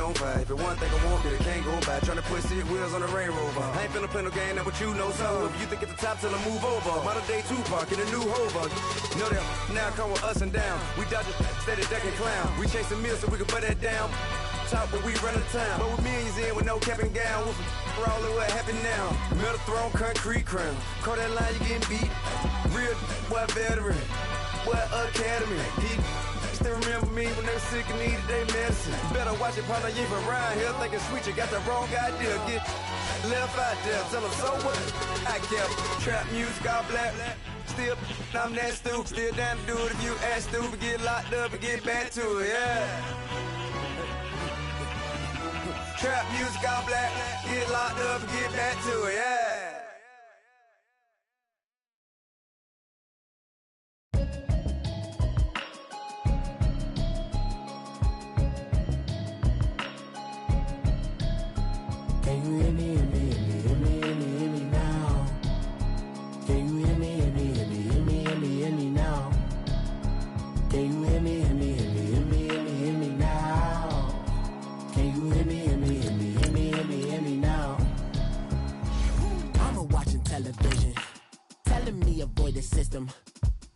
on fire. If it one thing I want, then it can't go by. Tryna put 6 wheels on the Range Rover. I ain't finna play no game, that what you know. So if you think at the top till I move over, modern day Tupac in a new Hova. Know that now come with us and down. We dodge it, steady ducking clown. We chasing meals so we can put that down. Talk when we run the town, but with millions in with no cap and gown. We're all in what happened now. Metal throne, concrete crown. Call that line, you getting beat. Real boy veteran, boy academy. He still remember me when they were sick and needed their medicine. Better watch it, partner, you ain't around here thinking sweet. You got the wrong idea. Get left out there, tell them so what? I kept trap music all black. Still, I'm that stupid. Still down to do it if you ask stupid. Get locked up and get back to it, yeah. Trap music all black, get locked up and get back to it, yeah. Can you hear me, hear me, hear me, hear me, hear me, hear me now? Can you hear me, hear me, hear me, hear me, hear me, hear me now? Can you hear me, hear me, hear me, hear me, hear me, hear me now? Can you hear me, hear me, hear me, hear me, hear me, hear me now? Mama watching television, telling me avoid the system.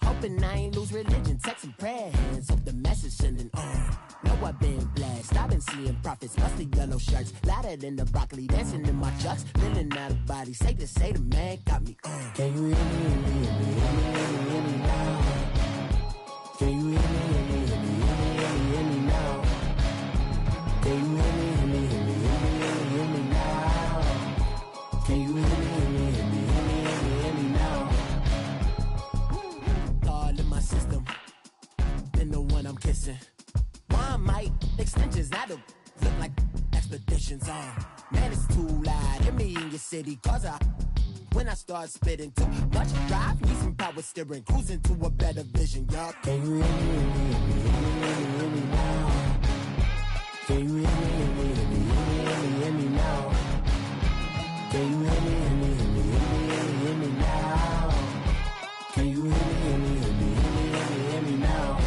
Hoping I ain't lose religion, texting prayer hands, hope the message sending on. Know I've been blessed, I've been seeing prophets, musty yellow shirts, louder than the broccoli, dancing in my chucks, feeling out of body, safe to say the man got me on. Can you hear me, hear me, hear me, hear me, hear me, hear me now? Can you hear me, hear me, hear me, hear me, hear me, hear me now? Can you hear me, hear me, hear me, hear me, hear me, hear me now? Can you hear me, hear me, hear me, hear me, hear me, hear me now? All in my system, been the one I'm kissing. One might extensions, now the look like expeditions on. Man, it's too loud, hit me in your city, cause when I start spitting too much drive, need some power steering, cruising to a better vision, y'all. Can you hear me, hear me, hear me, hear me, hear me, hear me now? Can you hear me, hear me, hear me, hear me, hear me, hear me now? Can you hear me, hear me, hear me, hear me, hear me, hear me now? Can you hear me, hear me, hear me, hear me, hear me, hear me now?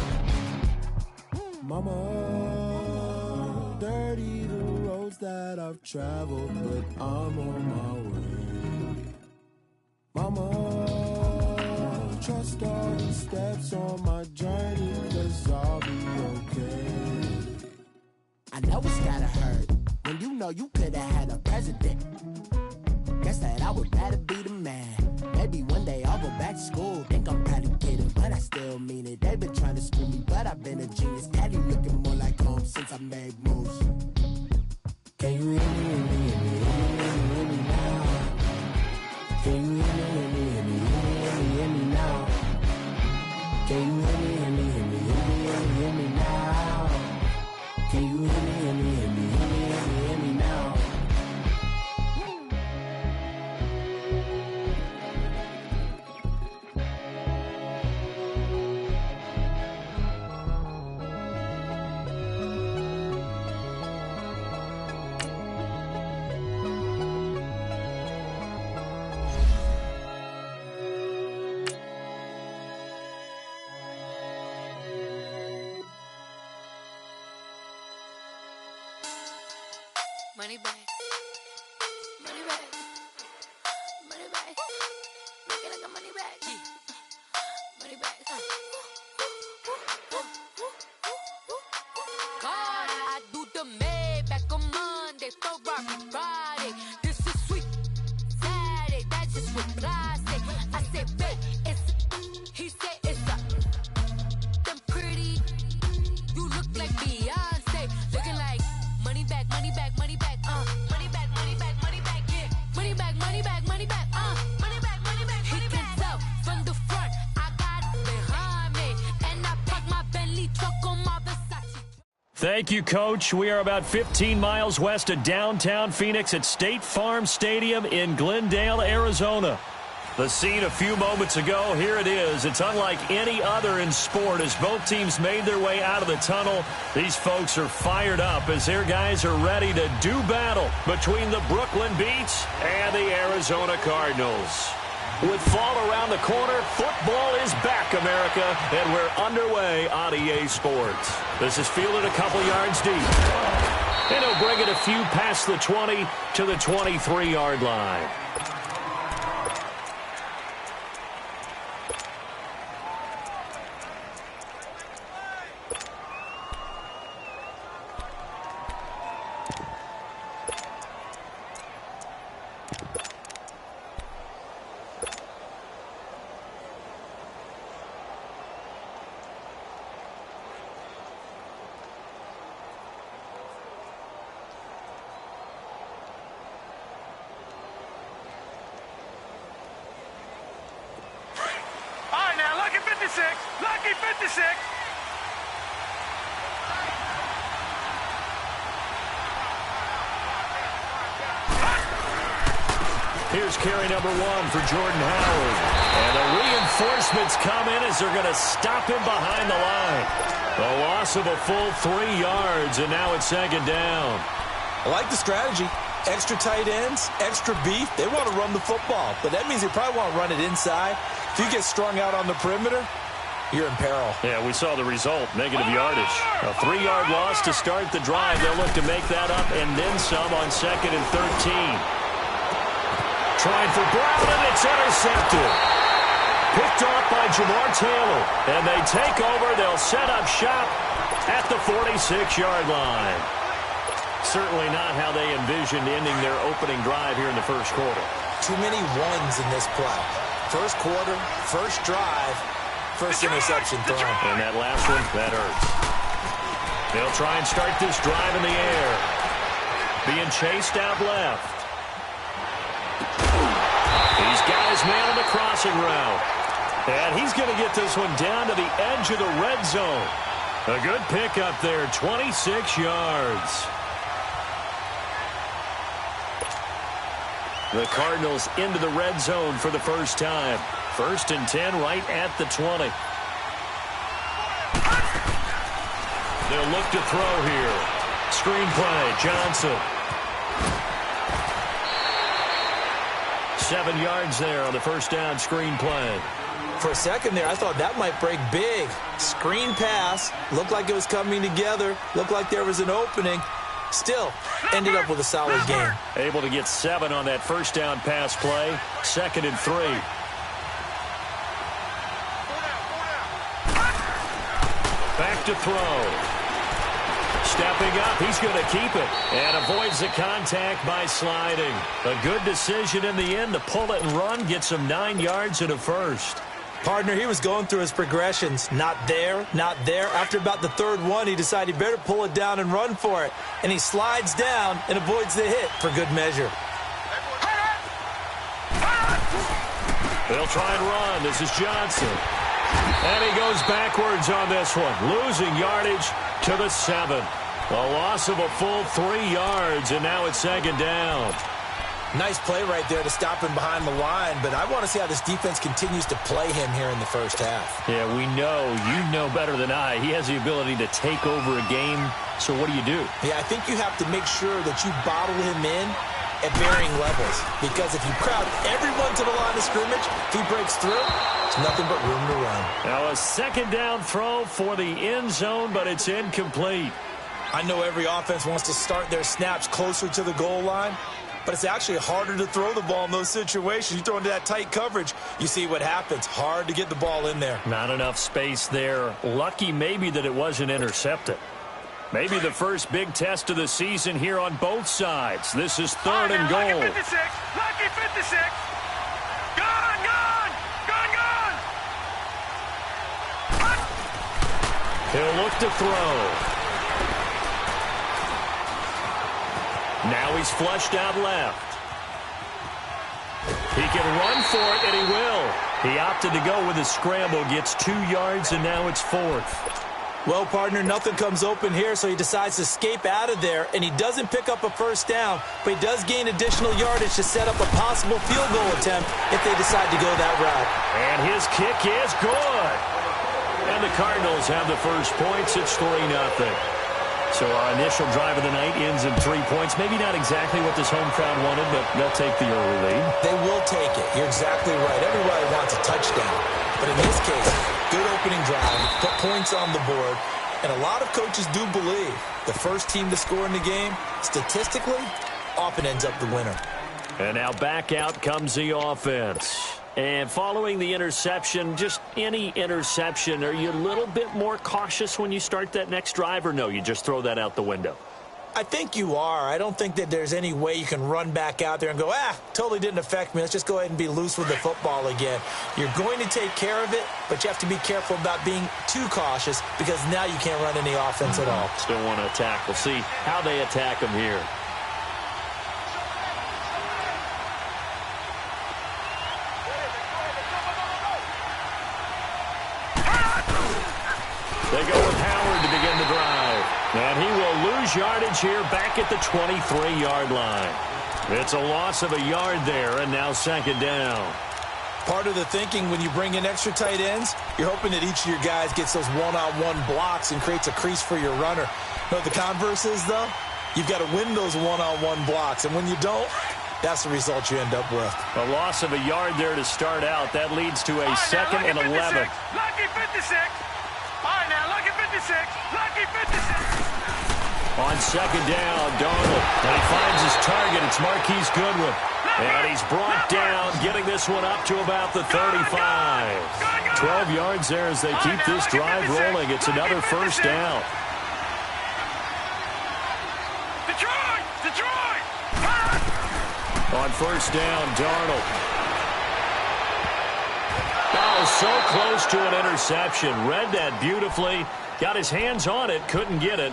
Mama, dirty the roads that I've traveled, but I'm on my way. Mama, trust all the steps on my journey, 'cause I'll be okay. I know it's gotta hurt when you know you could've had a president. Guess that I would rather be the man. Maybe one day I'll go back to school. Think I'm probably kidding, but I still mean it. They've been trying to screw me, but I've been a genius. Daddy looking more like home since I made moves. Can you hear me, hear me, hear me, hear me, hear me, hear me now? Can you hear me, hear me, hear me, hear me, hear me, hear me now? Can you hear me, hear me, hear me, hear me, hear me, hear me now? Can you hear me, hear me, hear me, hear me, hear me, hear me now? Money back, money back, money back. Make it like a money back, money back. God, I do the Maybach on Monday, Ferrari Friday. This is sweet Saturday, that's just what I say. I say, babe, it's he say it's a them pretty. You look like Beyonce, looking like money back, money back, money back, money back, money back, money back, yeah, money back, money back, money back, money back, money back, money back. He can tell from the front, I got it behind me, and I park my Bentley truck on my Versace. Thank you, Coach. We are about 15 miles west of downtown Phoenix at State Farm Stadium in Glendale, Arizona. The scene a few moments ago, here it is. It's unlike any other in sport as both teams made their way out of the tunnel. These folks are fired up as their guys are ready to do battle between the Brooklyn Beats and the Arizona Cardinals. With fall around the corner, football is back, America, and we're underway on EA Sports. This is fielded a couple yards deep. And he'll bring it a few past the 20 to the 23-yard line. Lucky 56. Here's carry number 1 for Jordan Howard. And the reinforcements come in as they're going to stop him behind the line. The loss of a full 3 yards, and now it's second down. I like the strategy. Extra tight ends, extra beef. They want to run the football, but that means they probably want to run it inside. If you get strung out on the perimeter, you're in peril. Yeah, we saw the result, negative yardage. A 3-yard loss to start the drive. They'll look to make that up and then some on 2nd and 13. Trying for Brown, and it's intercepted. Picked off by Jamar Taylor. And they take over. They'll set up shop at the 46-yard line. Certainly not how they envisioned ending their opening drive here in the first quarter. Too many ones in this play. First quarter, first drive, first interception thrown. And that last one, that hurts. They'll try and start this drive in the air. Being chased out left. He's got his man on the crossing route. And he's going to get this one down to the edge of the red zone. A good pickup there, 26 yards. The Cardinals into the red zone for the first time. 1st and 10 right at the 20. They'll look to throw here. Screenplay, Johnson. 7 yards there on the first down screenplay. For a second there, I thought that might break big. Screen pass. Looked like it was coming together. Looked like there was an opening. Still, ended up with a solid game. Able to get 7 on that first down pass play. 2nd and 3. Back to throw. Stepping up, he's going to keep it. And avoids the contact by sliding. A good decision in the end to pull it and run. Gets him 9 yards and a first. Partner, he was going through his progressions. Not there, not there. After about the 3rd one, he decided he better pull it down and run for it. And he slides down and avoids the hit for good measure. They'll try and run. This is Johnson. And he goes backwards on this one. Losing yardage to the 7. A loss of a full 3 yards, and now it's 2nd down. Nice play right there to stop him behind the line, but I want to see how this defense continues to play him here in the first half. Yeah, we know. You know better than I. He has the ability to take over a game, so what do you do? Yeah, I think you have to make sure that you bottle him in at varying levels, because if you crowd everyone to the line of scrimmage, if he breaks through, it's nothing but room to run. Now a 2nd down throw for the end zone, but it's incomplete. I know every offense wants to start their snaps closer to the goal line, but it's actually harder to throw the ball in those situations. You throw into that tight coverage, you see what happens. Hard to get the ball in there. Not enough space there. Lucky maybe that it wasn't intercepted. Maybe the first big test of the season here on both sides. This is 3rd and goal. Lucky 56. Lucky 56. Gone, gone. Gone, gone. He'll look to throw. Now he's flushed out left. He can run for it, and he will. He opted to go with a scramble, gets 2 yards, and now it's 4th. Well, partner, nothing comes open here, so he decides to escape out of there, and he doesn't pick up a first down, but he does gain additional yardage to set up a possible field goal attempt if they decide to go that route. And his kick is good. And the Cardinals have the first points. It's 3-0. So our initial drive of the night ends in 3 points. Maybe not exactly what this home crowd wanted, but they'll take the early lead. They will take it. You're exactly right. Everybody wants a touchdown. But in this case, good opening drive, put points on the board, and a lot of coaches do believe the first team to score in the game, statistically, often ends up the winner. And now back out comes the offense. And following the interception, just any interception, are you a little bit more cautious when you start that next drive, or no, you just throw that out the window? I think you are. I don't think that there's any way you can run back out there and go, totally didn't affect me. Let's just go ahead and be loose with the football again. You're going to take care of it, but you have to be careful about being too cautious because now you can't run any offense at all. Still want to attack. We'll see how they attack them here. They go with Howard to begin the drive. And he will lose yardage here back at the 23-yard line. It's a loss of a yard there, and now second down. Part of the thinking when you bring in extra tight ends, you're hoping that each of your guys gets those one-on-one blocks and creates a crease for your runner. You know what the converse is, though? You've got to win those one-on-one blocks, and when you don't, that's the result you end up with. A loss of a yard there to start out. That leads to a second and 11. Lucky 56. All right, now, lucky 56. Lucky 56. On second down, Darnold. And he finds his target. It's Marquise Goodwin. And he's brought down, getting this one up to about the 35. 12 yards there as they keep this drive rolling. It's another first down. Detroit! On first down, Darnold. Oh, so close to an interception. Read that beautifully. Got his hands on it, couldn't get it.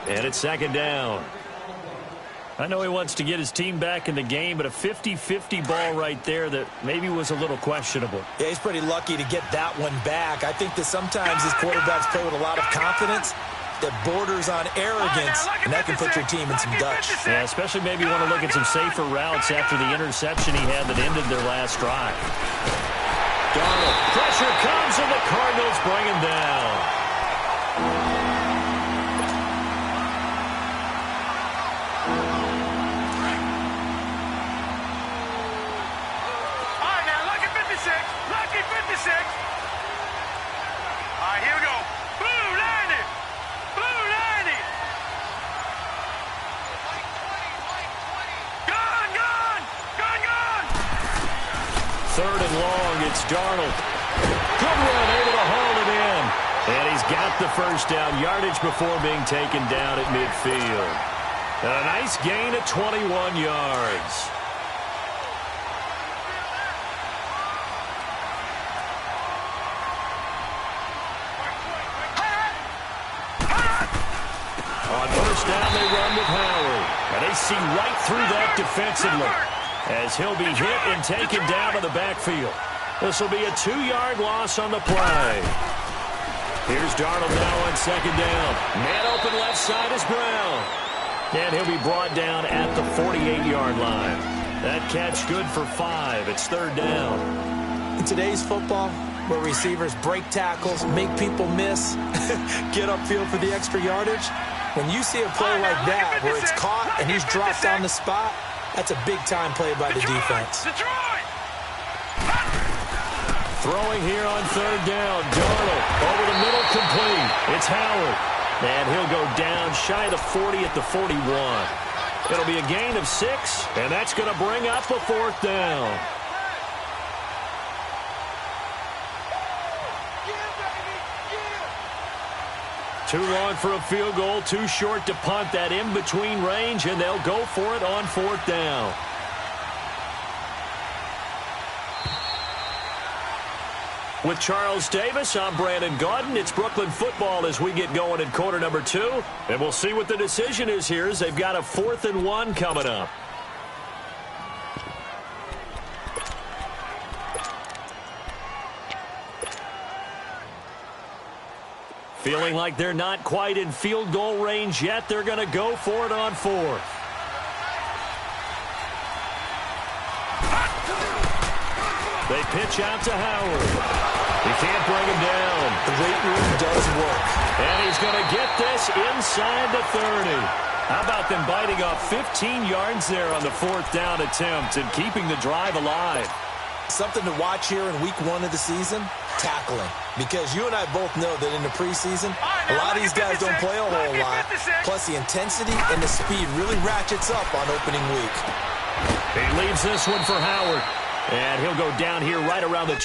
And it's second down. I know he wants to get his team back in the game, but a 50-50 ball right there that maybe was a little questionable. Yeah, he's pretty lucky to get that one back. I think that sometimes these quarterbacks play with a lot of confidence that borders on arrogance, and that can put your team in some Dutch. Yeah, especially maybe want to look at some safer routes after the interception he had that ended their last drive. Darnold, pressure comes, and the Cardinals bring him down. Lucky 56. All right, here we go. Blue 90. Blue 90. Gone. Third and long, it's Darnold. Goodwin able to haul it in. And he's got the first down yardage before being taken down at midfield. And a nice gain of 21 yards. On first down, they run with Howard. And they see right through that defensively as he'll be hit and taken down to the backfield. This will be a 2-yard loss on the play. Here's Darnold now on second down. Man open left side is Brown. And he'll be brought down at the 48-yard line. That catch good for 5. It's third down. In today's football, where receivers break tackles, make people miss, get upfield for the extra yardage, when you see a play like that where it's caught and he's dropped on the spot, that's a big-time play by the defense. Throwing here on third down. Darnold over the middle, complete. It's Howard. And he'll go down shy of the 40 at the 41. It'll be a gain of 6, and that's going to bring up a fourth down. Too long for a field goal, too short to punt that in-between range, and they'll go for it on fourth down. With Charles Davis, I'm Brandon Gaudin. It's Brooklyn football as we get going in quarter number 2. And we'll see what the decision is here as they've got a 4th and 1 coming up. Feeling like they're not quite in field goal range yet. They're going to go for it on 4th. They pitch out to Howard. He can't bring him down. The weight room does work. And he's going to get this inside the 30. How about them biting off 15 yards there on the 4th down attempt and keeping the drive alive? Something to watch here in week 1 of the season, tackling. Because you and I both know that in the preseason, a lot of these guys don't play a whole lot. Plus, the intensity and the speed really ratchets up on opening week. He leaves this one for Howard. And he'll go down here right around the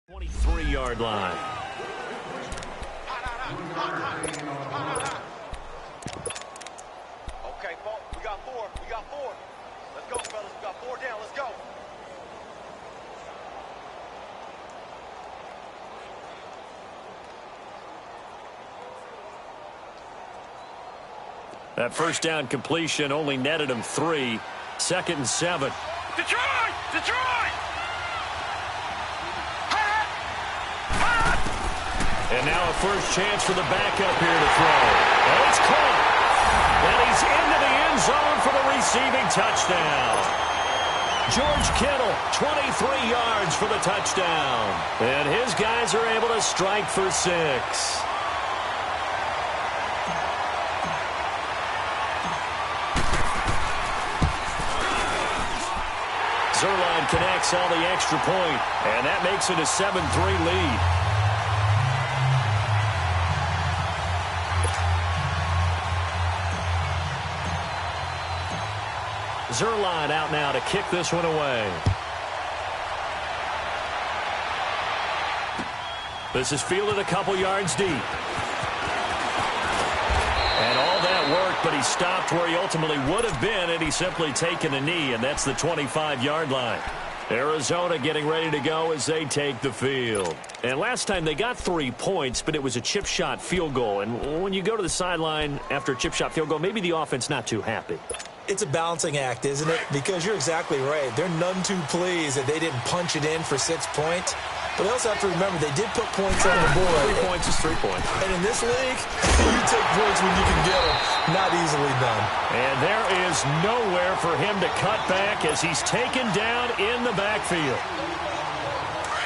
23-yard line. Okay, we got 4. We got 4. Let's go, fellas. We got 4 down. Let's go. That first down completion only netted him 3. 2nd and 7. Detroit! Detroit! And now a first chance for the backup here to throw. And it's caught. And he's into the end zone for the receiving touchdown. George Kittle, 23 yards for the touchdown. And his guys are able to strike for 6. Zerline connects on the extra point, and that makes it a 7-3 lead. Zerline out now to kick this one away. This is fielded a couple yards deep. And all that worked, but he stopped where he ultimately would have been had he simply taken a knee, and that's the 25-yard line. Arizona getting ready to go as they take the field. And last time they got 3 points, but it was a chip shot field goal. And when you go to the sideline after a chip shot field goal, maybe the offense not too happy. It's a balancing act, isn't it? Because you're exactly right. They're none too pleased that they didn't punch it in for 6 points. But they also have to remember they did put points on the board. 3 points is 3 points. And in this league, you take points when you can get them. Not easily done. And there is nowhere for him to cut back as he's taken down in the backfield.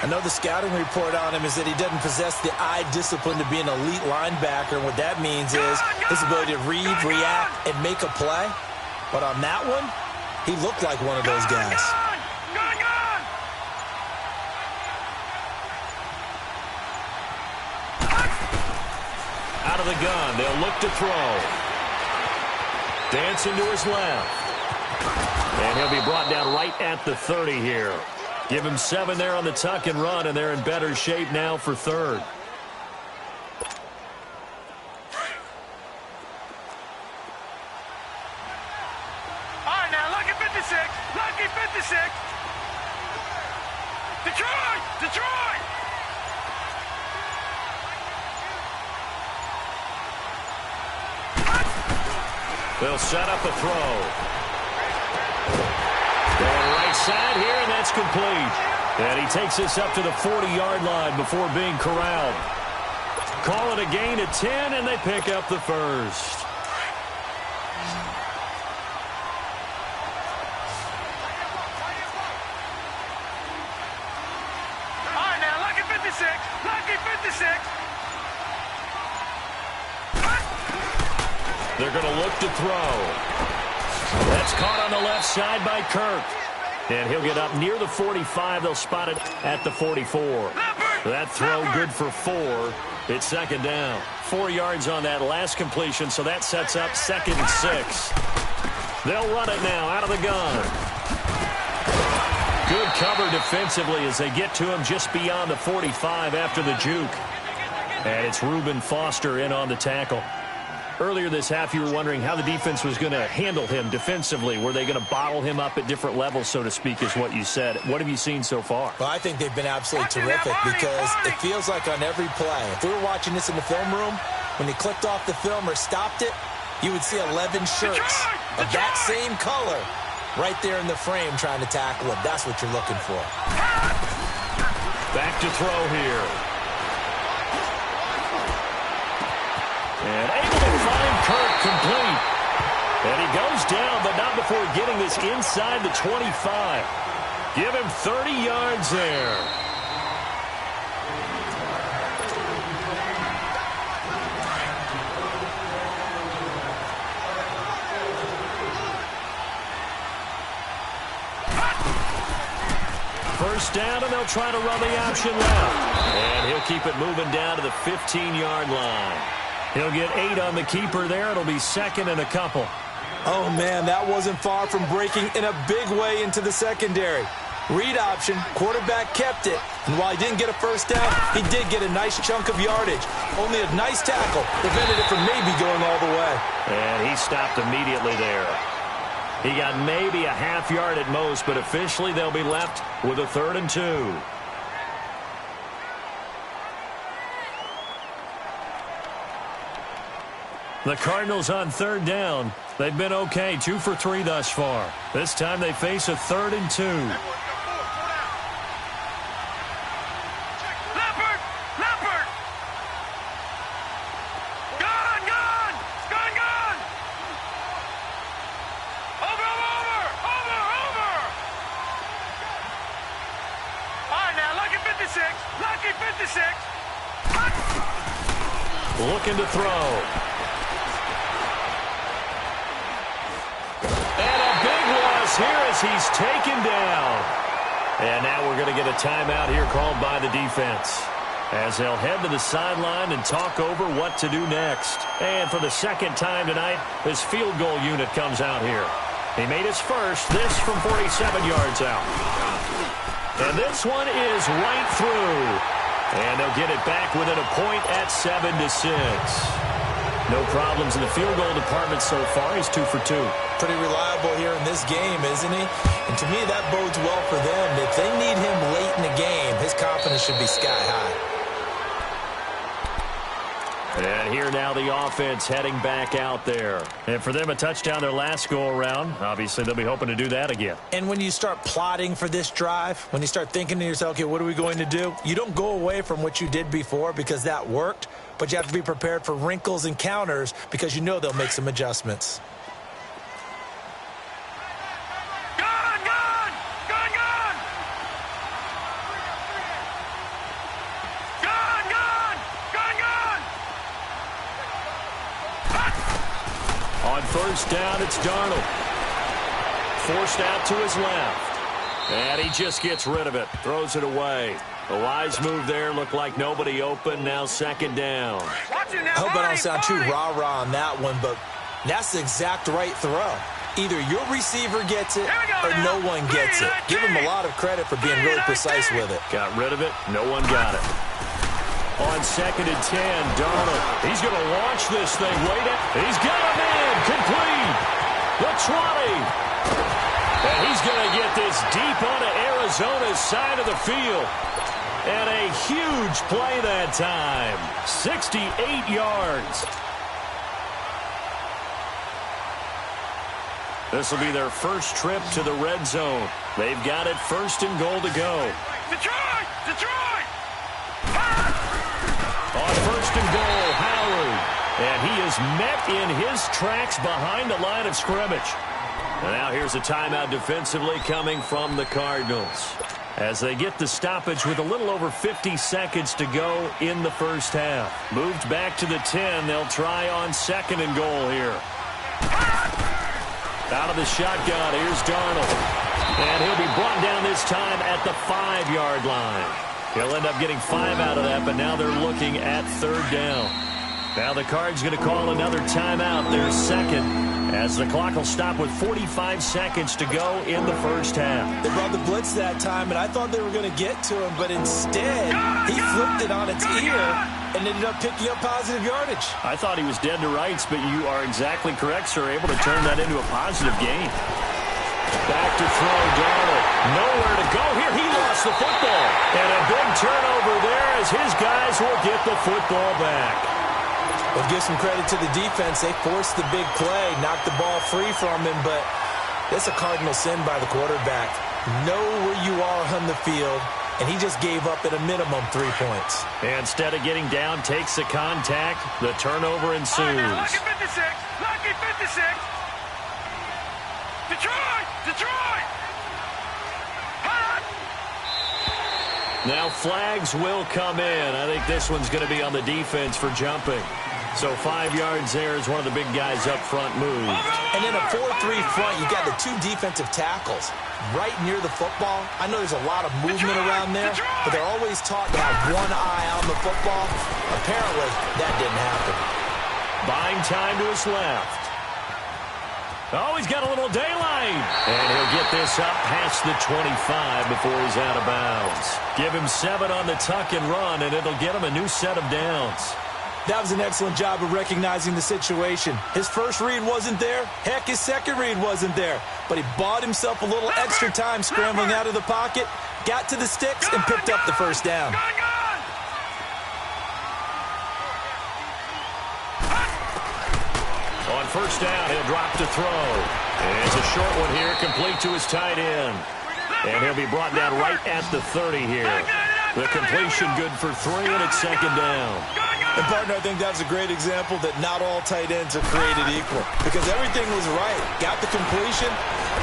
I know the scouting report on him is that he doesn't possess the eye discipline to be an elite linebacker. And what that means is his ability to read, react, and make a play. But on that one, he looked like one of those guys. Out of the gun, they'll look to throw. Dancing to his left. And he'll be brought down right at the 30 here. Give him 7 there on the tuck and run, and they're in better shape now for 3rd. All right, now, lucky 56. Lucky 56. Detroit! Detroit! They'll set up a throw. Going right side here, and that's complete. And he takes this up to the 40-yard line before being corralled. Call it a gain of 10, and they pick up the first. All right, now, lucky 56. Lucky 56. They're going to look to throw. That's caught on the left side by Kirk. And he'll get up near the 45. They'll spot it at the 44. That throw good for 4. It's 2nd down. 4 yards on that last completion, so that sets up 2nd and 6. They'll run it now out of the gun. Good cover defensively as they get to him just beyond the 45 after the juke. And it's Reuben Foster in on the tackle. Earlier this half, you were wondering how the defense was going to handle him defensively. Were they going to bottle him up at different levels, so to speak, is what you said. What have you seen so far? Well, I think they've been absolutely terrific because it feels like on every play, if we were watching this in the film room, when he clicked off the film or stopped it, you would see 11 shirts of that same color right there in the frame trying to tackle him. That's what you're looking for. Back to throw here. And able to find Kirk complete. And he goes down, but not before getting this inside the 25. Give him 30 yards there. First down, and they'll try to run the option left. And he'll keep it moving down to the 15-yard line. He'll get 8 on the keeper there. It'll be second and a couple. Oh, man, that wasn't far from breaking in a big way into the secondary. Read option, quarterback kept it. And while he didn't get a first down, he did get a nice chunk of yardage. Only a nice tackle prevented it from maybe going all the way. And he stopped immediately there. He got maybe a half yard at most, but officially they'll be left with a 3rd and 2. The Cardinals on 3rd down. They've been okay, 2 for 3 thus far. This time they face a 3rd and 2. Looking to throw. And a big loss here as he's taken down. And now we're going to get a timeout here called by the defense, as they'll head to the sideline and talk over what to do next. And for the second time tonight, his field goal unit comes out here. He made his first, this from 47 yards out. And this one is right through. And they'll get it back within a point at 7-6. No problems in the field goal department so far. He's 2 for 2. Pretty reliable here in this game, isn't he? And to me, that bodes well for them. If they need him late in the game, his confidence should be sky high. And here now the offense heading back out there. And for them, a touchdown their last go-around. Obviously, they'll be hoping to do that again. And when you start plotting for this drive, when you start thinking to yourself, okay, what are we going to do? You don't go away from what you did before because that worked, but you have to be prepared for wrinkles and counters because you know they'll make some adjustments. First down, it's Darnold. Forced out to his left. And he just gets rid of it. Throws it away. A wise move there. Looked like nobody open. Now 2nd down. I hope I don't sound too rah-rah on that one, but that's the exact right throw. Either your receiver gets it or no one gets it. Give him a lot of credit for being really precise with it. Got rid of it. No one got it. On 2nd and 10, Darnold. He's going to launch this thing. Wait it. He's got him in. Complete. The 20. And he's going to get this deep onto Arizona's side of the field. And a huge play that time. 68 yards. This will be their first trip to the red zone. They've got it 1st and goal to go. Detroit! Detroit! On 1st and goal, Howard. And he is met in his tracks behind the line of scrimmage. And now here's a timeout defensively coming from the Cardinals, as they get the stoppage with a little over 50 seconds to go in the first half. Moved back to the 10. They'll try on 2nd and goal here. Out of the shotgun, here's Darnold. And he'll be brought down this time at the 5-yard line. He'll end up getting 5 out of that, but now they're looking at 3rd down. Now the Cards going to call another timeout, their second, as the clock will stop with 45 seconds to go in the first half. They brought the blitz that time, and I thought they were going to get to him, but instead he flipped it on its ear and ended up picking up positive yardage. I thought he was dead to rights, but you are exactly correct, sir. Able to turn that into a positive gain. Back to throw, Darnold. Nowhere to go here. He lost the football. And a big turnover there as his guys will get the football back. We'll give some credit to the defense. They forced the big play, knocked the ball free from him, but that's a cardinal sin by the quarterback. Know where you are on the field, and he just gave up at a minimum 3 points. Instead of getting down, takes the contact. The turnover ensues. Lucky 56. Lucky 56. Detroit! Detroit! Now flags will come in. I think this one's going to be on the defense for jumping. So 5 yards there as one of the big guys up front moves. And in a 4-3 front, you got the 2 defensive tackles right near the football. I know there's a lot of movement around there, but they're always taught to have one eye on the football. Apparently, that didn't happen. Buying time to his left. Oh, he's got a little daylight. And he'll get this up past the 25 before he's out of bounds. Give him 7 on the tuck and run, and it'll get him a new set of downs. That was an excellent job of recognizing the situation. His first read wasn't there. Heck, his second read wasn't there. But he bought himself a little extra time scrambling out of the pocket, got to the sticks, and picked up the first down. On first down, he'll drop to throw. And it's a short one here, complete to his tight end. And he'll be brought down right at the 30 here. The completion good for 3, and it's second down. And, partner, I think that's a great example that not all tight ends are created equal. Because everything was right. Got the completion,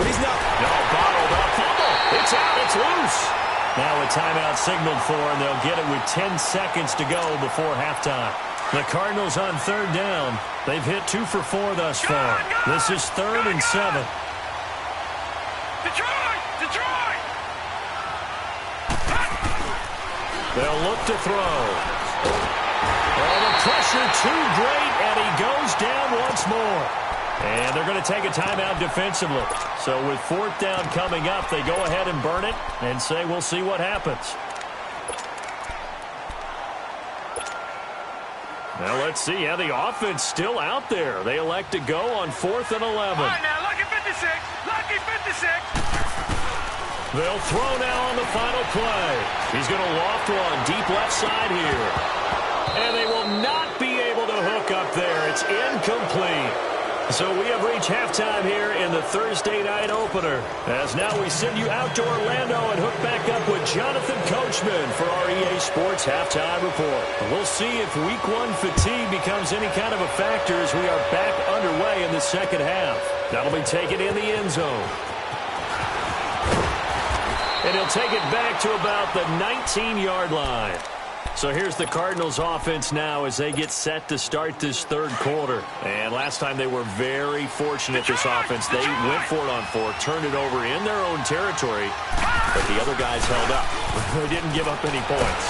but he's not. No, bottled up. Fumble. It's out. It's loose. Now a timeout signaled for, and they'll get it with 10 seconds to go before halftime. The Cardinals on third down. They've hit 2 for 4 thus far. This is 3rd and 7. Detroit! Detroit! They'll look to throw. Oh, the pressure too great, and he goes down once more. And they're going to take a timeout defensively. So with 4th down coming up, they go ahead and burn it and say we'll see what happens. Now let's see how the offense still out there. They elect to go on 4th and 11. All right, now, lucky 56. Lucky 56. They'll throw now on the final play. He's going to loft one deep left side here. And they will not be able to hook up there. It's incomplete. So we have reached halftime here in the Thursday night opener. As now we send you out to Orlando and hook back up with Jonathan Coachman for our EA Sports Halftime Report. We'll see if Week 1 fatigue becomes any kind of a factor as we are back underway in the second half. That'll be taken in the end zone. And he'll take it back to about the 19-yard line. So here's the Cardinals offense now as they get set to start this third quarter. And last time they were very fortunate, this offense. They went for it on 4, turned it over in their own territory, but the other guys held up. They didn't give up any points.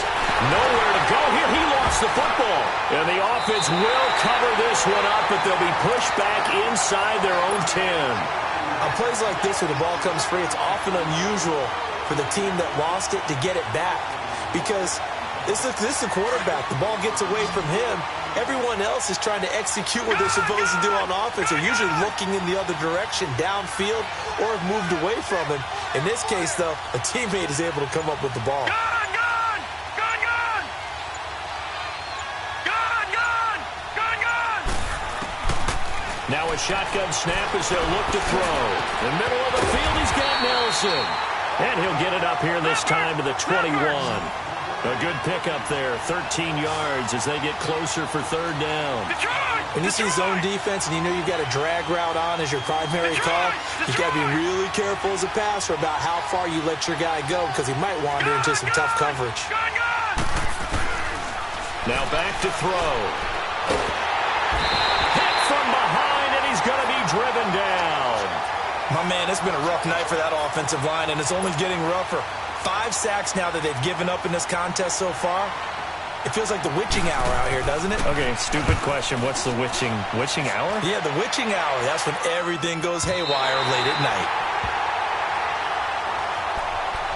Nowhere to go here. He lost the football. And the offense will cover this one up, but they'll be pushed back inside their own 10. On plays like this where the ball comes free, it's often unusual for the team that lost it to get it back because this is the quarterback. The ball gets away from him. Everyone else is trying to execute what they're supposed to do on offense. They're usually looking in the other direction, downfield, or have moved away from him. In this case, though, a teammate is able to come up with the ball. Gone, gone! Gone, gone! Gone, gone! Gone, gone! Now a shotgun snap as they'll look to throw. In the middle of the field, he's got Nelson. And he'll get it up here this time to the 21. A good pickup there, 13 yards as they get closer for third down. When you see zone defense and you know you've got a drag route on as your primary call, you've got to be really careful as a passer about how far you let your guy go because he might wander into some tough coverage. Now back to throw. Hit from behind, and he's going to be driven down. My man, it's been a rough night for that offensive line, and it's only getting rougher. 5 sacks now that they've given up in this contest so far. It feels like the witching hour out here, doesn't it? Okay, stupid question. What's the witching hour? Yeah, the witching hour. That's when everything goes haywire late at night.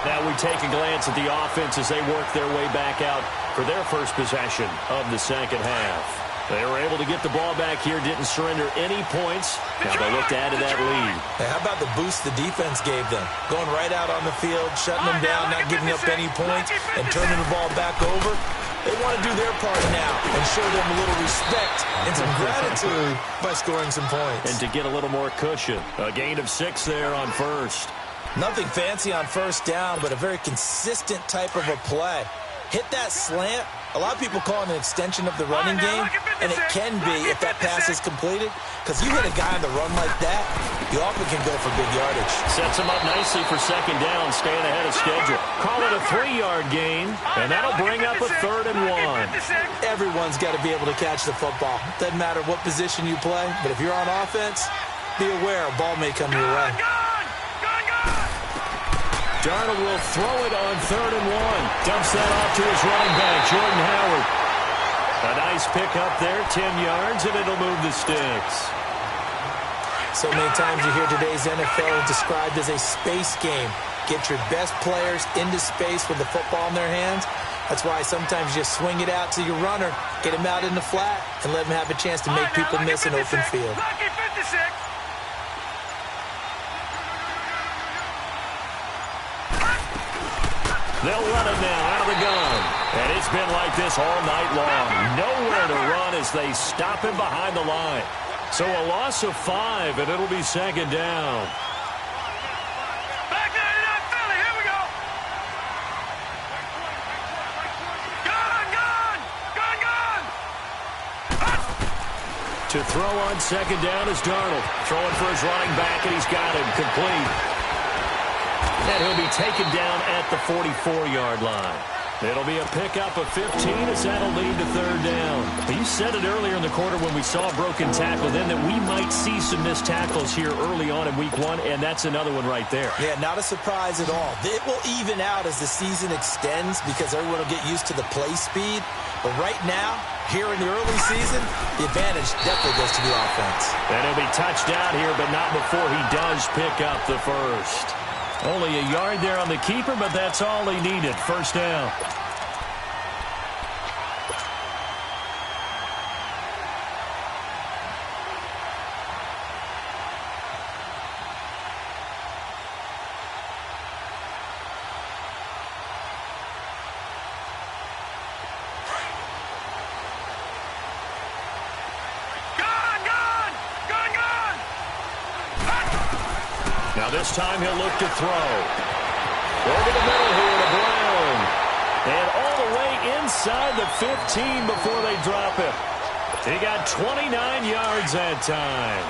Now we take a glance at the offense as they work their way back out for their first possession of the second half. They were able to get the ball back here, didn't surrender any points. Now they look to add to that lead. Hey, how about the boost the defense gave them? Going right out on the field, shutting them down, not giving up any points, and turning the ball back over. They want to do their part now and show them a little respect and some gratitude by scoring some points. And to get a little more cushion. A gain of 6 there on first. Nothing fancy on first down, but a very consistent type of a play. Hit that slant. A lot of people call it an extension of the running game, and it can be if that pass is completed, because you hit a guy on the run like that, you often can go for big yardage. Sets him up nicely for second down, staying ahead of schedule. Call it a 3-yard gain, and that'll bring up a 3rd and 1. Everyone's got to be able to catch the football. Doesn't matter what position you play, but if you're on offense, be aware a ball may come your way. Darnold will throw it on 3rd and 1. Dumps that off to his running back, Jordan Howard. A nice pick up there, 10 yards, and it'll move the sticks. So many times you hear today's NFL described as a space game. Get your best players into space with the football in their hands. That's why sometimes you swing it out to your runner, get him out in the flat, and let him have a chance to make people miss an open field. They'll run it now out of the gun. And it's been like this all night long. Nowhere to run as they stop him behind the line. So a loss of 5, and it'll be second down. Back there, Philly. Here we go. Gun. To throw on second down is Darnold. Throwing for his running back, and he's got him complete. And he'll be taken down at the 44-yard line. It'll be a pickup of 15 as that'll lead to 3rd down. You said it earlier in the quarter when we saw a broken tackle then that we might see some missed tackles here early on in week 1, and that's another one right there. Yeah, not a surprise at all. It will even out as the season extends because everyone will get used to the play speed. But right now, here in the early season, the advantage definitely goes to the offense. And he'll be touched out here, but not before he does pick up the first. Only a yard there on the keeper, but that's all he needed. First down. Now this time he'll look to throw. Over the middle here to Brown. And all the way inside the 15 before they drop him. He got 29 yards that time.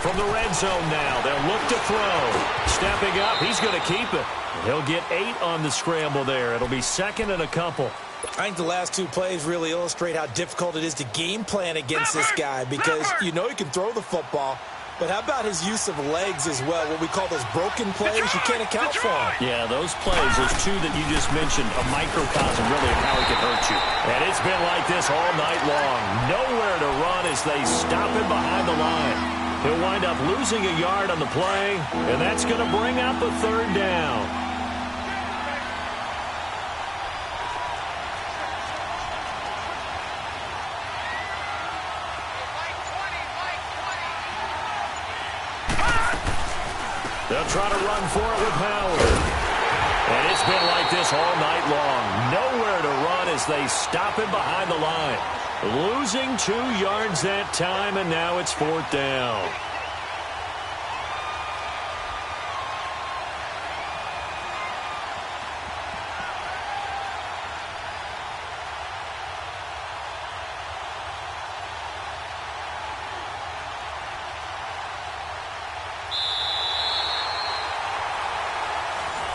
From the red zone now, they'll look to throw. Stepping up, he's going to keep it. He'll get 8 on the scramble there. It'll be second and a couple. I think the last 2 plays really illustrate how difficult it is to game plan against this guy because you know he can throw the football, but how about his use of legs as well, what we call those broken plays you can't account for. Yeah, those plays, those 2 that you just mentioned, a microcosm really of how he can hurt you. And it's been like this all night long. Nowhere to run as they stop him behind the line. He'll wind up losing a yard on the play, and that's going to bring up a 3rd down. They'll try to run for it with Howard. And it's been like this all night long. Nowhere to run as they stop him behind the line. Losing 2 yards that time, and now it's 4th down.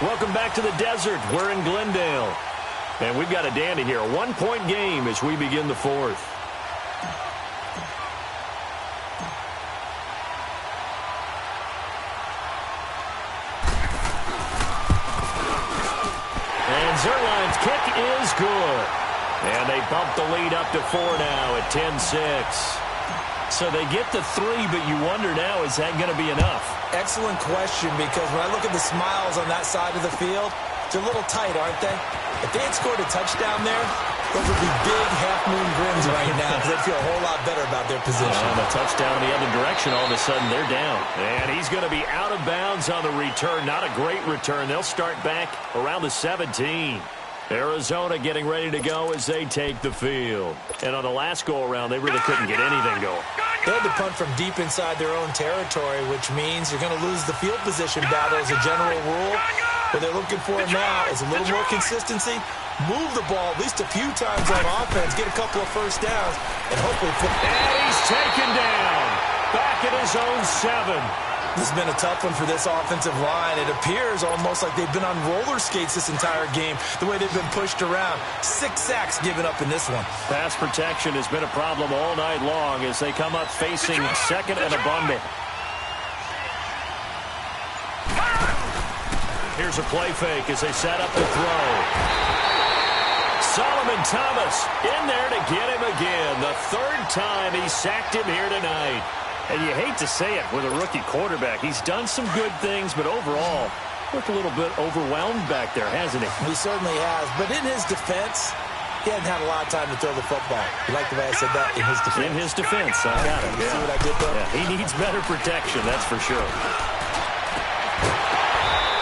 Welcome back to the desert. We're in Glendale. And we've got a dandy here. A one-point game as we begin the fourth. And Zerline's kick is good. And they bump the lead up to 4 now at 10-6. So they get the 3, but you wonder now, is that going to be enough? Excellent question, because when I look at the smiles on that side of the field, they're a little tight, aren't they? If they had scored a touchdown there, those would be big half-moon grins right now, because they'd feel a whole lot better about their position. And a touchdown the other direction, all of a sudden they're down. And he's going to be out of bounds on the return. Not a great return. They'll start back around the 17. Arizona getting ready to go as they take the field. And on the last go-around, they really couldn't get anything going. They had to punt from deep inside their own territory, which means you're going to lose the field position battle as a general rule. What they're looking for now is a little more consistency, move the ball at least a few times on offense, get a couple of first downs, and hopefully put... And he's taken down back at his own 7. This has been a tough one for this offensive line. It appears almost like they've been on roller skates this entire game, the way they've been pushed around. 6 sacks given up in this one. Pass protection has been a problem all night long as they come up facing second and a bundle. Here's a play fake as they set up the throw. Solomon Thomas in there to get him again. The 3rd time he sacked him here tonight. And you hate to say it with a rookie quarterback. He's done some good things, but overall, looked a little bit overwhelmed back there, hasn't he? He certainly has. But in his defense, he hadn't had a lot of time to throw the football. You like the way I said that? In his defense. In his defense. I got it. See what I did there? Yeah, he needs better protection, that's for sure.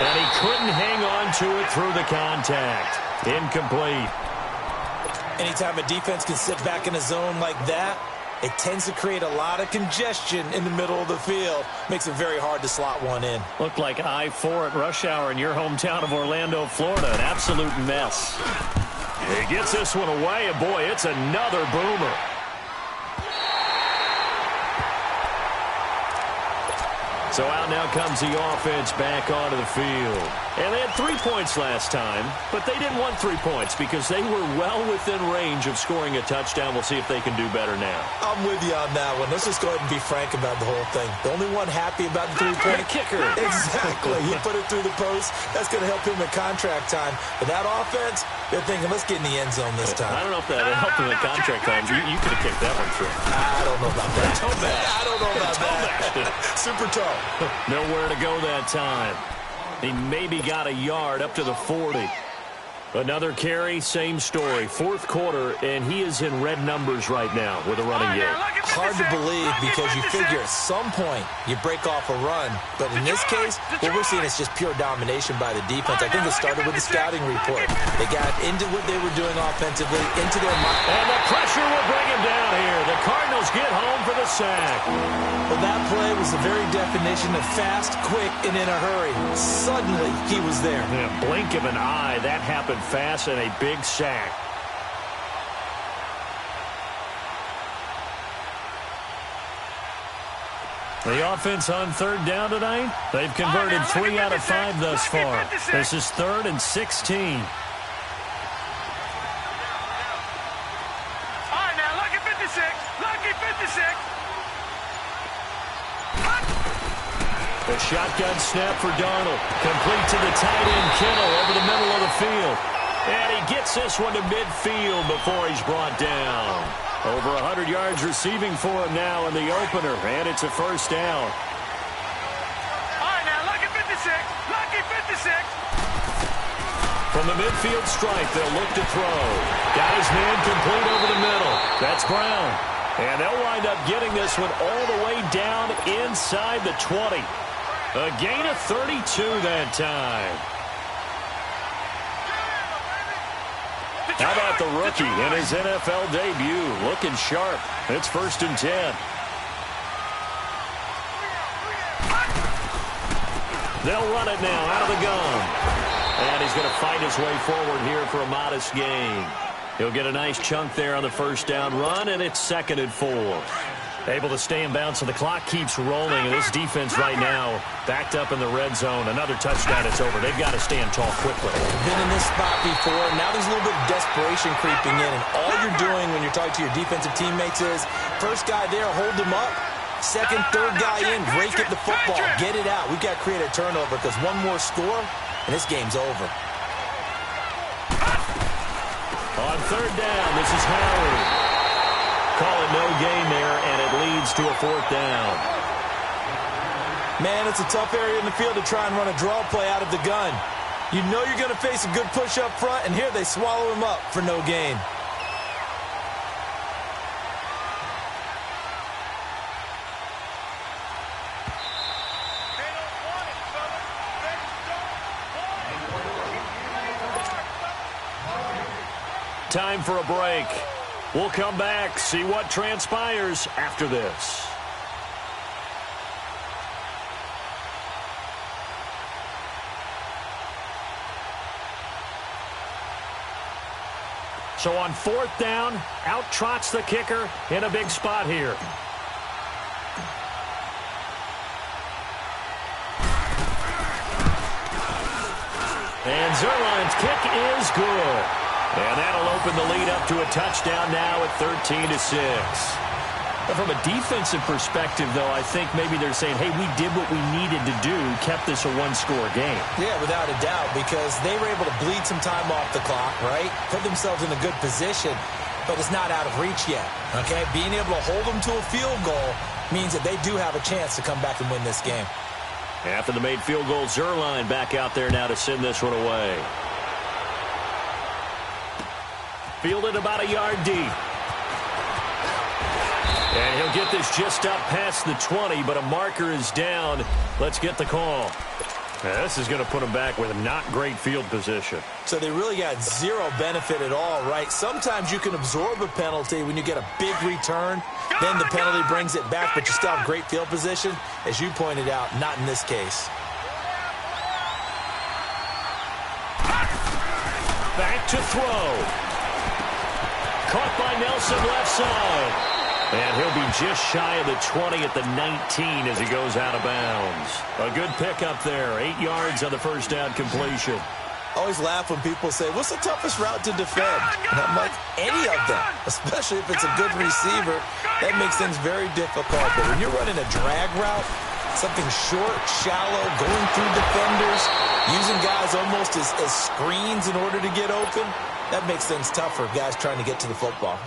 And he couldn't hang on to it through the contact. Incomplete. Anytime a defense can sit back in a zone like that, it tends to create a lot of congestion in the middle of the field. Makes it very hard to slot one in. Looked like I-4 at rush hour in your hometown of Orlando, Florida. An absolute mess. He gets this one away, and boy, it's another boomer. So out now comes the offense back onto the field. And they had 3 points last time, but they didn't want 3 points because they were well within range of scoring a touchdown. We'll see if they can do better now. I'm with you on that one. Let's just go ahead and be frank about the whole thing. The only one happy about the 3-point kicker. Exactly. He put it through the post. That's going to help him in contract time. But that offense, they're thinking, let's get in the end zone this time. I don't know if that helped him in contract time. You could have kicked that one through. I don't know about that. Toe bash. I don't know about that. Super toe. Nowhere to go that time. He maybe got a yard up to the 40. Another carry, same story. 4th quarter, and he is in red numbers right now with a running game. Hard to believe because you figure at some point you break off a run. But in this case, what we're seeing is just pure domination by the defense. I think it started with the scouting report. They got into what they were doing offensively, into their mind. And the pressure will bring him down here. The Cardinals get home for the sack. Well, that play was the very definition of fast, quick, and in a hurry. Suddenly, he was there. In a blink of an eye, that happened fast and a big sack. The offense on 3rd down tonight, they've converted 3 out of 5 thus far. This is 3rd and 16. All right, now, lucky 56. Lucky 56. The shotgun snap for Darnold. Complete to the tight end, Kittle, over the middle of the field. And he gets this one to midfield before he's brought down. Over 100 yards receiving for him now in the opener, and it's a first down. All right, now, lucky 56. Lucky 56. From the midfield stripe, they'll look to throw. Got his man complete over the middle. That's Brown. And they'll wind up getting this one all the way down inside the 20. A gain of 32 that time. How about the rookie in his NFL debut? Looking sharp. It's 1st and 10. They'll run it now out of the gun. And he's going to fight his way forward here for a modest gain. He'll get a nice chunk there on the first down run, and it's 2nd and 4. Able to stay in bounds, so the clock keeps rolling. And this defense right now backed up in the red zone. Another touchdown, it's over. They've got to stand tall quickly. Been in this spot before. Now there's a little bit of desperation creeping in. And all you're doing when you're talking to your defensive teammates is, first guy there, hold him up. Second, third guy in, rake at the football. Get it out. We've got to create a turnover because one more score, and this game's over. On third down, this is Howard. Call it no gain there, and it leads to a fourth down. Man, it's a tough area in the field to try and run a draw play out of the gun. You know you're going to face a good push up front, and here they swallow him up for no gain. Time for a break. We'll come back, see what transpires after this. So on fourth down, out trots the kicker in a big spot here. And Zerline's kick is good. And that'll open the lead up to a touchdown now at 13-6. But from a defensive perspective, though, I think maybe they're saying, hey, we did what we needed to do, kept this a one-score game. Yeah, without a doubt, because they were able to bleed some time off the clock, right? Put themselves in a good position, but it's not out of reach yet, okay? Being able to hold them to a field goal means that they do have a chance to come back and win this game. After the made field goal, Zerline back out there now to send this one away. Fielded about a yard deep. And he'll get this just up past the 20, but a marker is down. Let's get the call. Now, this is going to put him back with a not great field position. So they really got zero benefit at all, right? Sometimes you can absorb a penalty when you get a big return. Then the penalty brings it back, but you still have great field position. As you pointed out, not in this case. Back to throw. Caught by Nelson left side. And he'll be just shy of the 20 at the 19 as he goes out of bounds. A good pickup there. 8 yards on the first down completion. Always laugh when people say, what's the toughest route to defend? And I'm like, any of them, especially if it's a good receiver. That makes things very difficult. But when you're running a drag route, something short, shallow, going through defenders, using guys almost as screens in order to get open, that makes things tough for guys trying to get to the football.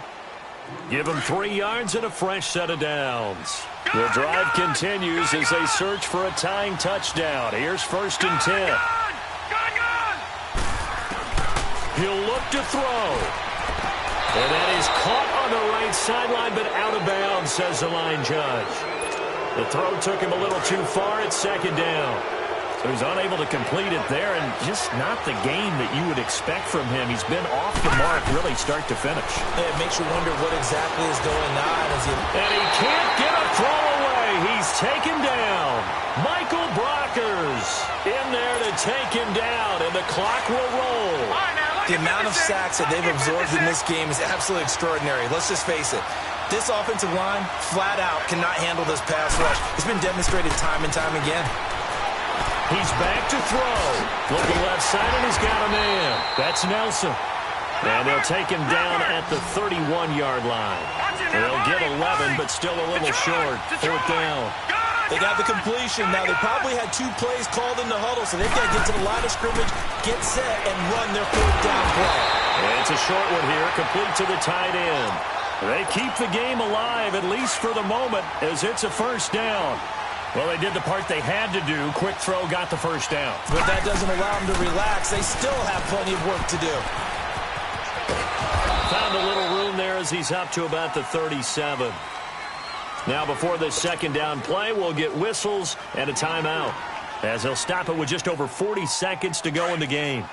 Give them 3 yards and a fresh set of downs. The drive continues as they search for a tying touchdown. Here's 1st and 10. He'll look to throw. And that is caught on the right sideline, but out of bounds, says the line judge. The throw took him a little too far at 2nd down. So he's unable to complete it there, and just not the game that you would expect from him. He's been off the mark really start to finish. Yeah, it makes you wonder what exactly is going on. And he can't get a throw away. He's taken down. Michael Brockers in there to take him down, and the clock will roll. The amount of sacks that they've absorbed in this game is absolutely extraordinary. Let's just face it. This offensive line, flat out, cannot handle this pass rush. It's been demonstrated time and time again. He's back to throw. Looking left side, and he's got a man. That's Nelson. And they'll take him down at the 31-yard line. They'll get 11, but still a little short. 4th down. They got the completion. Now, they probably had 2 plays called in the huddle, so they've got to get to the line of scrimmage, get set, and run their 4th down play. And it's a short one here, complete to the tight end. They keep the game alive, at least for the moment, as it's a 1st down. Well, they did the part they had to do. Quick throw got the 1st down. But that doesn't allow them to relax. They still have plenty of work to do. Found a little room there as he's up to about the 37. Now, before this 2nd down play, we'll get whistles and a timeout, as they'll stop it with just over 40 seconds to go in the game.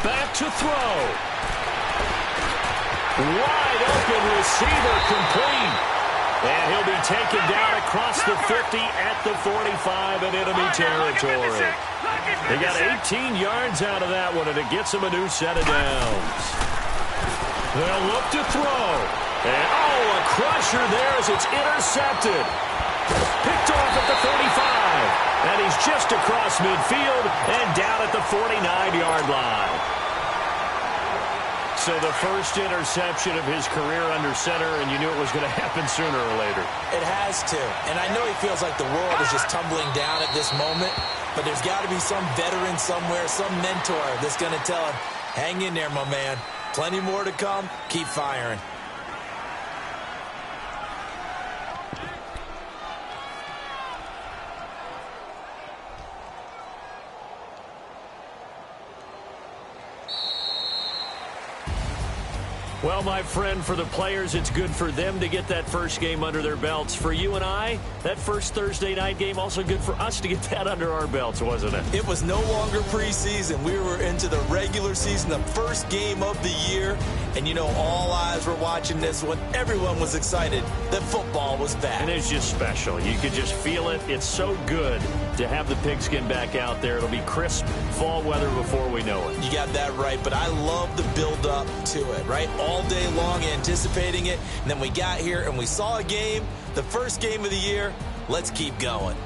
Back to throw. Wide open receiver complete. And he'll be taken down across the 50 at the 45 in enemy territory. They got 18 yards out of that one, and it gets them a new set of downs. They'll look to throw. And, a crusher there as it's intercepted. Picked off at the 35. And he's just across midfield and down at the 49-yard line. So the first interception of his career under center, and you knew it was going to happen sooner or later. It has to. And I know he feels like the world is just tumbling down at this moment, but there's got to be some veteran somewhere, some mentor that's going to tell him, hang in there, my man. Plenty more to come. Keep firing. Well, my friend, for the players, it's good for them to get that first game under their belts. For you and I, that first Thursday night game, also good for us to get that under our belts, wasn't it? It was no longer preseason. We were into the regular season, the first game of the year. And, you know, all eyes were watching this one. Everyone was excited that football was back. And it's just special. You could just feel it. It's so good to have the pigskin back out there. It'll be crisp fall weather before we know it. You got that right, but I love the build-up to it, right? All day long anticipating it, and then we got here and we saw a game, the first game of the year. Let's keep going.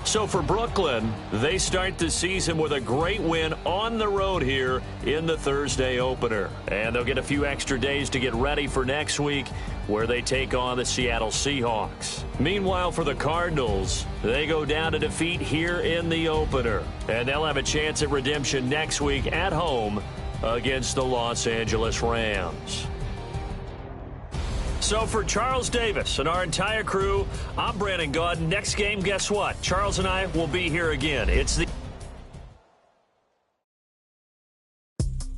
So for Brooklyn, they start the season with a great win on the road here in the Thursday opener. And they'll get a few extra days to get ready for next week, where they take on the Seattle Seahawks. Meanwhile, for the Cardinals, they go down to defeat here in the opener. And they'll have a chance at redemption next week at home against the Los Angeles Rams. So for Charles Davis and our entire crew, I'm Brandon Gaudin. Next game, guess what? Charles and I will be here again. It's the...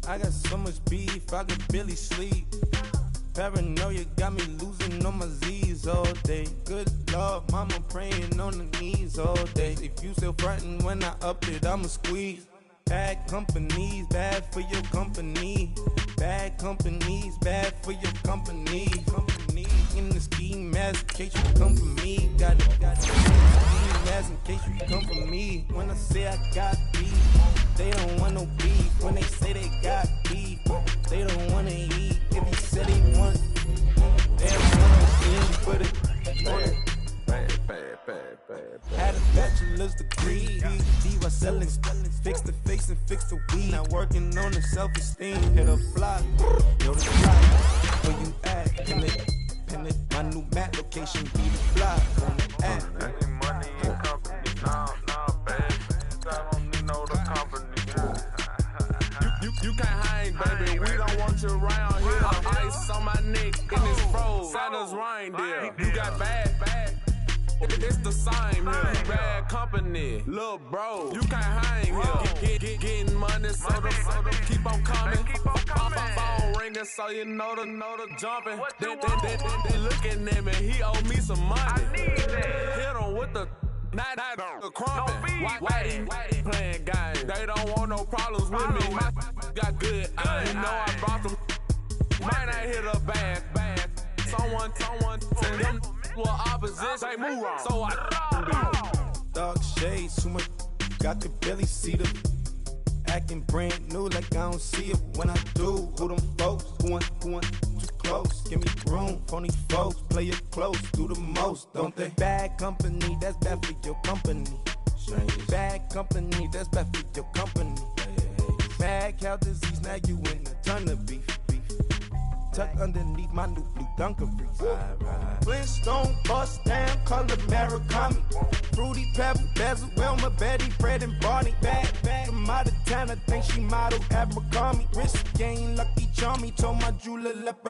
I got so much beef, I could barely sleep. Paranoia got me losing on my Z's all day. Good Lord, mama praying on the knees all day. If you still frontin' when I up it, I'ma squeeze. Bad companies, bad for your company. Bad companies, bad for your company. Company in the ski mask in case you come for me. Got it. Ski mask in case you come for me. When I say I got beef, they don't want no beef. When they say they got beef, they don't want to eat. If you said they want, they don't want to eat. Put it on it. Had a bachelor's degree, diva selling, fix the face and fix the weed. Now working on the self-esteem, hit a block, yo the block. Where you at? Pin it, my new map location be the block. On the app. Money in company, nah, baby. I don't need no the company. You can't hang, baby. We don't want you around here. Ice on my neck in this froze. Santa's reindeer. You got bad. It's the same here. Bad company, little bro. You can't hang here. Getting money, so the keep on coming. Phone ringing, so you know the jumping. They looking at me. He owe me some money. Hit him with the not the crumping. Whitey playing games. They don't want no problems with me. Got good. I know I brought them. Might not hit a bad. Someone tell them. Well, opposition, they move wrong. So I Dark shades, too much. Got the belly see them. Acting brand new like I don't see it when I do. Who them folks? Who want too close? Give me room. Phony folks, play it close. Do the most, don't they? Bad company, that's bad for your company. Bad company, that's bad for your company. Mad cow disease, now you in a ton of beef. Tuck underneath my new blue Dunkaroos. Flintstone bust down, color Murakami. Fruity Pebble, Basil, Wilma, Betty, Fred, and Barney. Bad from out of town, I think she model Abercrombie. Wrist game, Lucky Charmy, told my jeweler leper.